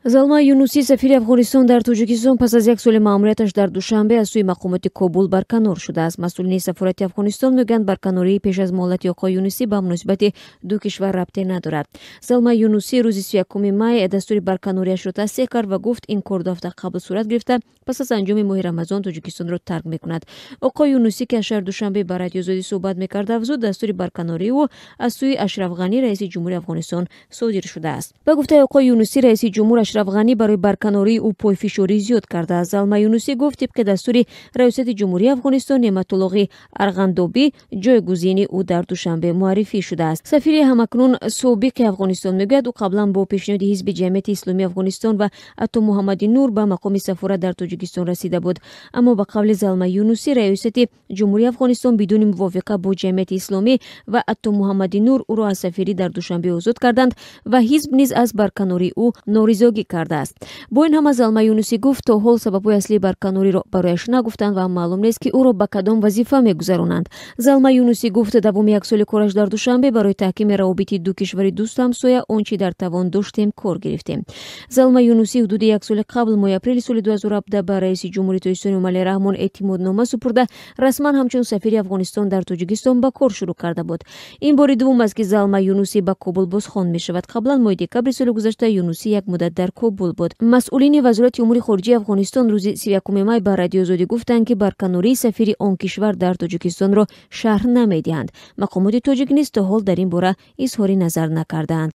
Залма Юнусӣ, сафири Афғонистон дар Тоҷикистон, пас аз як соли маъмурияташ дар душанбе аз сӯи мақомоти Кобул барканор шудааст. Масъулини сафорати Афғонистон мегӯянд барканории пеш аз муҳолати оқои Юнусӣ ба муносибати ду кишвар рабте надорад. Залма Юнусӣ рӯзи 31 май дастури барканориашро тасдиқ кард ва гуфт ин кор 2 ҳафта қабл сурат гирифта пас аз анҷоми моҳи Рамазон Тоҷикистонро тарк мекунад. Оқои Юнусӣ ки аз шаҳри Душанбе ба радиозодӣ суҳбат мекард, афзуд дастури барканории ӯ аз сӯи Ашраф Ғанӣ, раиси ҷумҳурии Афғонистон содир шудааст. Ба гуфтаи оқои Юнусӣ, раиси ҷумҳур Ашраф Ғанӣ барои барканории ӯ пойфишорӣ зиёд кардааст. Залма Юнусӣ гуфт, тибқи дастури раисати ҷумҳурии Афғонистон Неъматуллоҳи Арғандобӣ ҷойгузини ӯ дар Душанбе муаррифӣ шудааст. Сафири ҳамакнун собиқи Афғонистон мегӯяд, ӯ қаблан бо пешниҳоди ҳизби Ҷамъияти Исломии Афғонистон ва Атто Муҳаммади Нур ба мақоми сафорат дар Тоҷикистон расида буд. Аммо ба қавли Залма Юнусӣ, раисати ҷумҳурии Афғонистон бидуни мувофиқа бо Ҷамъияти Исломӣ ва Атто Муҳаммади Нур ӯро аз сафирӣ дар Душанбе озод карданд ва ҳизб низ аз барканории ӯ норизогӣ кардааст. Бо ин ҳама Залма Юнусӣ гуфт, то ҳол сабабҳои аслии барканориро барояш нагуфтанд ва маълум нест, ки ӯро ба кадом вазифа мегузаронанд. Залма Юнусӣ гуфт, давоми як соли кораш дар Душанбе барои таҳкими равобити ду кишвари дӯсту ҳамсоя он чӣ дар тавон доштем кор гирифтем. Залма Юнусӣ ҳудуди як соли қабл моҳи апрели соли 2017 ба раиси ҷумҳури Тоҷикистон Эмомалӣ Раҳмон эътимоднома супурда расман ҳамчун сафири Афғонистон дар Тоҷикистон ба кор шурӯъ карда буд. Ин бори дуввум аст, ки Залма Юнусӣ ба Кобул бозхон мешавад. Қаблан моҳи декабри соли гузашта Юнусӣ як муддат дар Кобул буд. Масъулини вазорати умури хориҷии Афғонистон рӯзи 31 май ба радиозодӣ гуфтанд, ки барканории сафири он кишвар дар Тоҷикистонро шарҳ намедиҳанд. Мақомоти тоҷик низ то ҳол дар ин бора изҳори назар накардаанд.